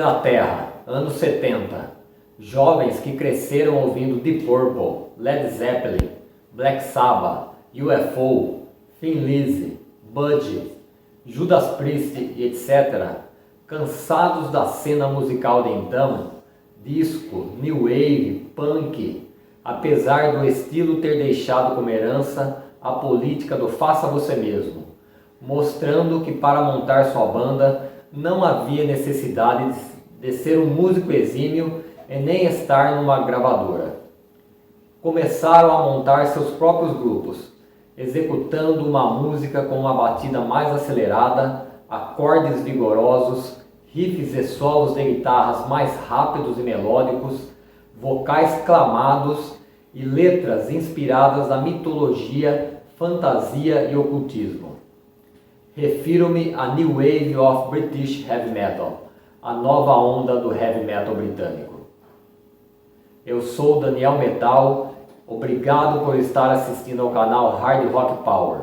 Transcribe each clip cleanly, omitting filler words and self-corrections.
Inglaterra, anos 70. Jovens que cresceram ouvindo Deep Purple, Led Zeppelin, Black Sabbath, UFO, Thin Lizzy, Budgie, Judas Priest e etc., cansados da cena musical de então, disco, new wave, punk, apesar do estilo ter deixado como herança a política do faça você mesmo, mostrando que para montar sua banda não havia necessidade de ser um músico exímio e nem estar numa gravadora. Começaram a montar seus próprios grupos, executando uma música com uma batida mais acelerada, acordes vigorosos, riffs e solos de guitarras mais rápidos e melódicos, vocais clamados e letras inspiradas na mitologia, fantasia e ocultismo. Refiro-me a New Wave of British Heavy Metal, a nova onda do heavy metal britânico. Eu sou Daniel Metal, obrigado por estar assistindo ao canal Hard Rock Power.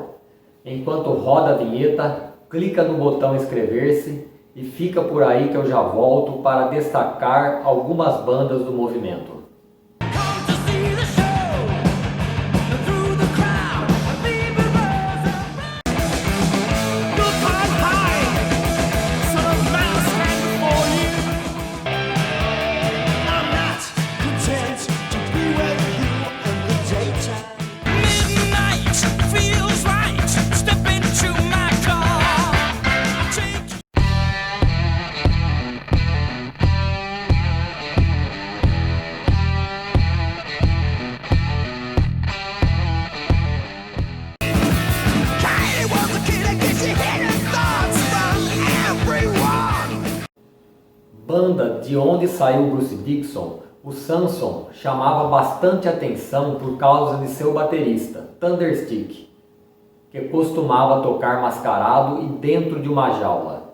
Enquanto roda a vinheta, clica no botão inscrever-se e fica por aí que eu já volto para destacar algumas bandas do movimento. Banda de onde saiu Bruce Dickinson, o Samson chamava bastante atenção por causa de seu baterista, Thunderstick, que costumava tocar mascarado e dentro de uma jaula.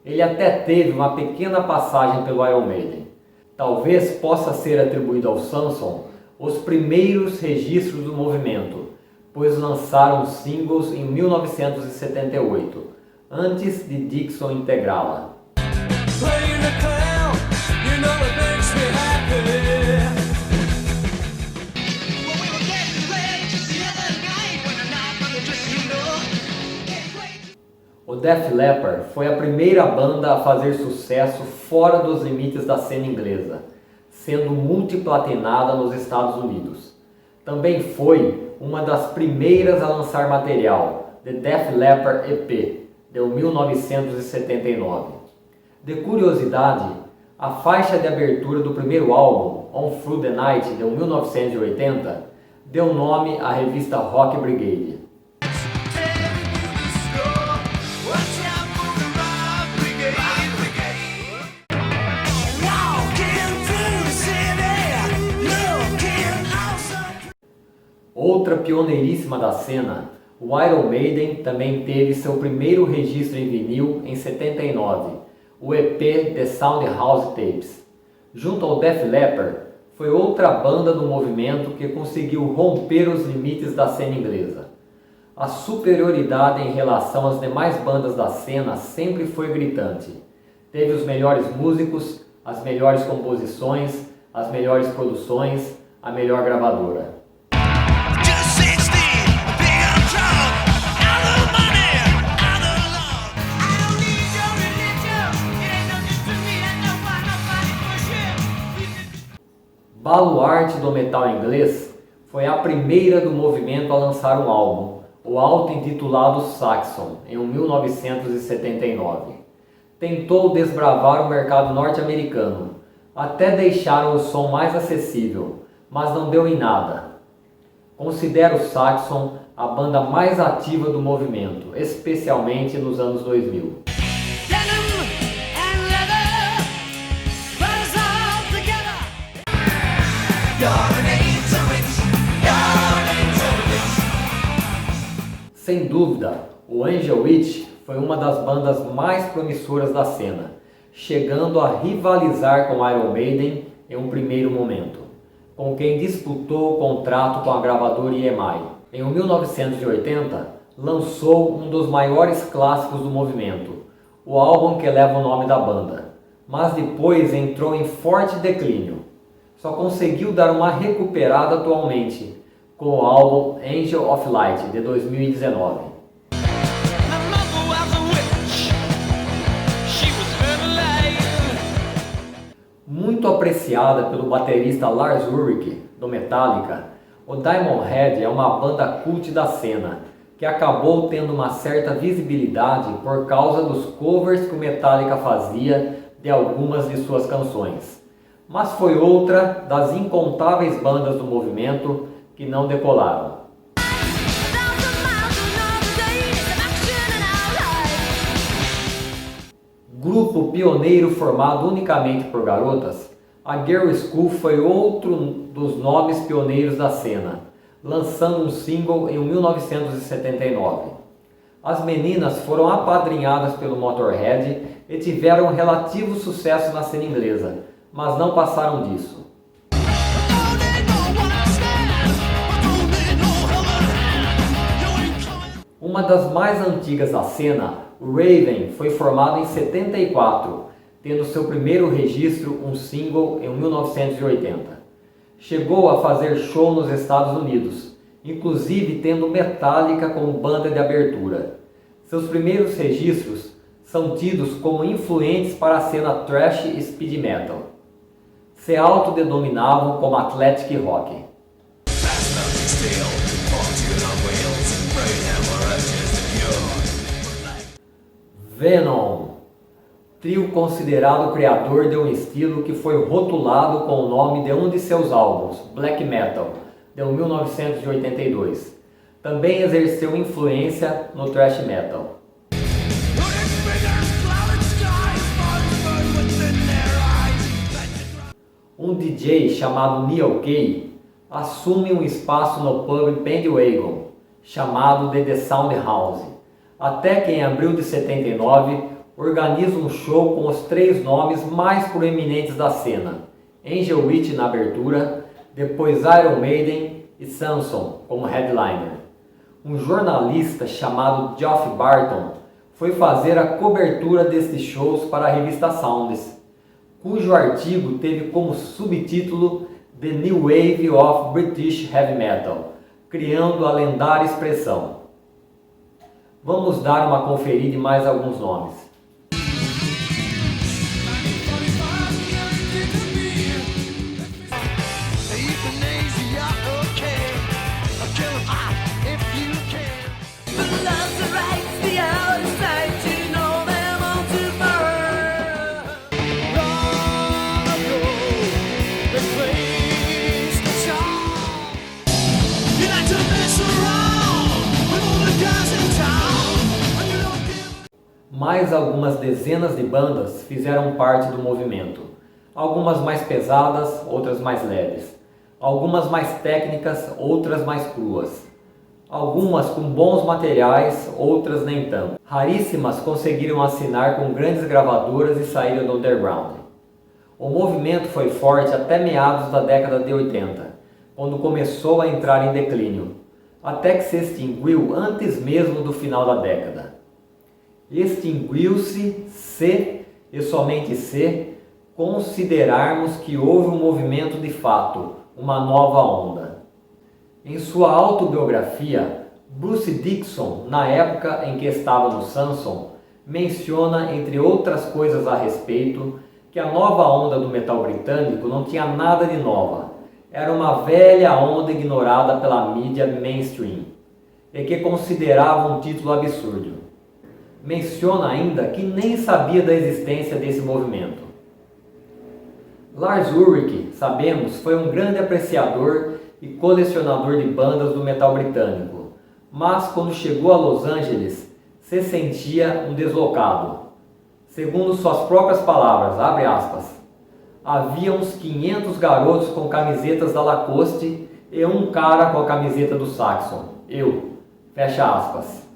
Ele até teve uma pequena passagem pelo Iron Maiden. Talvez possa ser atribuído ao Samson os primeiros registros do movimento, pois lançaram singles em 1978. Antes de Dickinson integrá-la. O Def Leppard foi a primeira banda a fazer sucesso fora dos limites da cena inglesa, sendo multiplatinada nos Estados Unidos. Também foi uma das primeiras a lançar material, The Def Leppard EP, de 1979. De curiosidade, a faixa de abertura do primeiro álbum, On Through the Night, de 1980, deu nome à revista Rock Brigade. Outra pioneiríssima da cena, o Iron Maiden também teve seu primeiro registro em vinil em 79, o EP The Soundhouse Tapes. Junto ao Def Leppard, foi outra banda do movimento que conseguiu romper os limites da cena inglesa. A superioridade em relação às demais bandas da cena sempre foi gritante. Teve os melhores músicos, as melhores composições, as melhores produções, a melhor gravadora. Baluarte do metal inglês, foi a primeira do movimento a lançar um álbum, o auto-intitulado Saxon, em 1979. Tentou desbravar o mercado norte-americano, até deixaram o som mais acessível, mas não deu em nada. Considero o Saxon a banda mais ativa do movimento, especialmente nos anos 2000. Sem dúvida, o Angel Witch foi uma das bandas mais promissoras da cena, chegando a rivalizar com Iron Maiden em um primeiro momento, com quem disputou o contrato com a gravadora EMI. Em 1980, lançou um dos maiores clássicos do movimento, o álbum que leva o nome da banda, mas depois entrou em forte declínio. Só conseguiu dar uma recuperada atualmente, com o álbum Angel of Light, de 2019. Muito apreciada pelo baterista Lars Ulrich, do Metallica, o Diamond Head é uma banda cult da cena, que acabou tendo uma certa visibilidade por causa dos covers que o Metallica fazia de algumas de suas canções. Mas foi outra das incontáveis bandas do movimento que não decolaram. Grupo pioneiro formado unicamente por garotas, a Girl School foi outro dos nomes pioneiros da cena, lançando um single em 1979. As meninas foram apadrinhadas pelo Motorhead e tiveram relativo sucesso na cena inglesa, mas não passaram disso. Uma das mais antigas da cena, o Raven, foi formado em 74, tendo seu primeiro registro, um single, em 1980. Chegou a fazer show nos Estados Unidos, inclusive tendo Metallica como banda de abertura. Seus primeiros registros são tidos como influentes para a cena thrash e speed metal. Se autodenominavam como athletic rock. Venom, trio considerado criador de um estilo que foi rotulado com o nome de um de seus álbuns, Black Metal, de 1982. Também exerceu influência no thrash metal. Um DJ chamado Neil Kay assume um espaço no pub Bandwagon, chamado de The Sound House, até que em abril de 79 organiza um show com os três nomes mais proeminentes da cena, Angel Witch na abertura, depois Iron Maiden e Samson como headliner. Um jornalista chamado Geoff Barton foi fazer a cobertura destes shows para a revista Sounds, cujo artigo teve como subtítulo The New Wave of British Heavy Metal, criando a lendária expressão. Vamos dar uma conferida em mais alguns nomes. Mais algumas dezenas de bandas fizeram parte do movimento, algumas mais pesadas, outras mais leves, algumas mais técnicas, outras mais cruas, algumas com bons materiais, outras nem tanto. Raríssimas conseguiram assinar com grandes gravadoras e saíram do underground. O movimento foi forte até meados da década de 80, quando começou a entrar em declínio, até que se extinguiu antes mesmo do final da década. Extinguiu-se se, e somente se, considerarmos que houve um movimento de fato, uma nova onda. Em sua autobiografia, Bruce Dickinson, na época em que estava no Samson, menciona, entre outras coisas a respeito, que a nova onda do metal britânico não tinha nada de nova. Era uma velha onda ignorada pela mídia mainstream, e que considerava um título absurdo. Menciona ainda que nem sabia da existência desse movimento. Lars Ulrich, sabemos, foi um grande apreciador e colecionador de bandas do metal britânico, mas quando chegou a Los Angeles, se sentia um deslocado. Segundo suas próprias palavras, abre aspas, havia uns 500 garotos com camisetas da Lacoste e um cara com a camiseta do Saxon, eu, fecha aspas.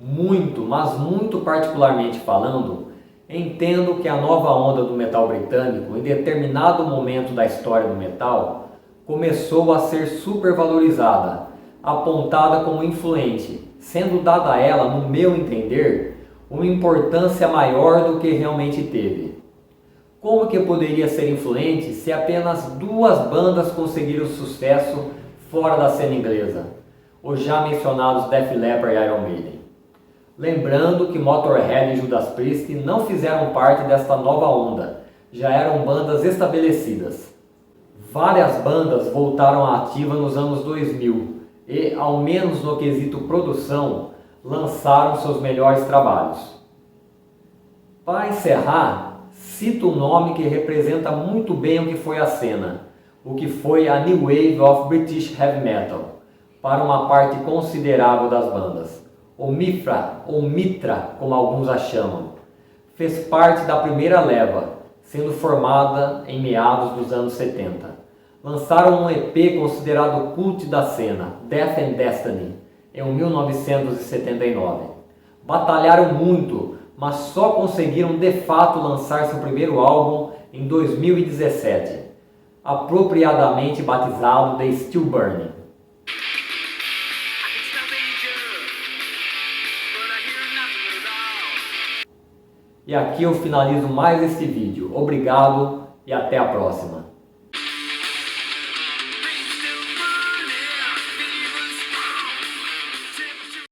Muito, mas muito particularmente falando, entendo que a nova onda do metal britânico, em determinado momento da história do metal, começou a ser supervalorizada, apontada como influente, sendo dada a ela, no meu entender, uma importância maior do que realmente teve. Como que poderia ser influente se apenas 2 bandas conseguiram sucesso fora da cena inglesa? Os já mencionados Def Leppard e Iron Maiden. Lembrando que Motorhead e Judas Priest não fizeram parte desta nova onda, já eram bandas estabelecidas. Várias bandas voltaram à ativa nos anos 2000 e, ao menos no quesito produção, lançaram seus melhores trabalhos. Para encerrar, cito um nome que representa muito bem o que foi a cena, o que foi a New Wave of British Heavy Metal, para uma parte considerável das bandas. O Mithra, ou Mitra, como alguns a chamam, fez parte da primeira leva, sendo formada em meados dos anos 70. Lançaram um EP considerado cult da cena, Death and Destiny, em 1979. Batalharam muito, mas só conseguiram de fato lançar seu primeiro álbum em 2017, apropriadamente batizado de Still Burning. E aqui eu finalizo mais este vídeo. Obrigado e até a próxima.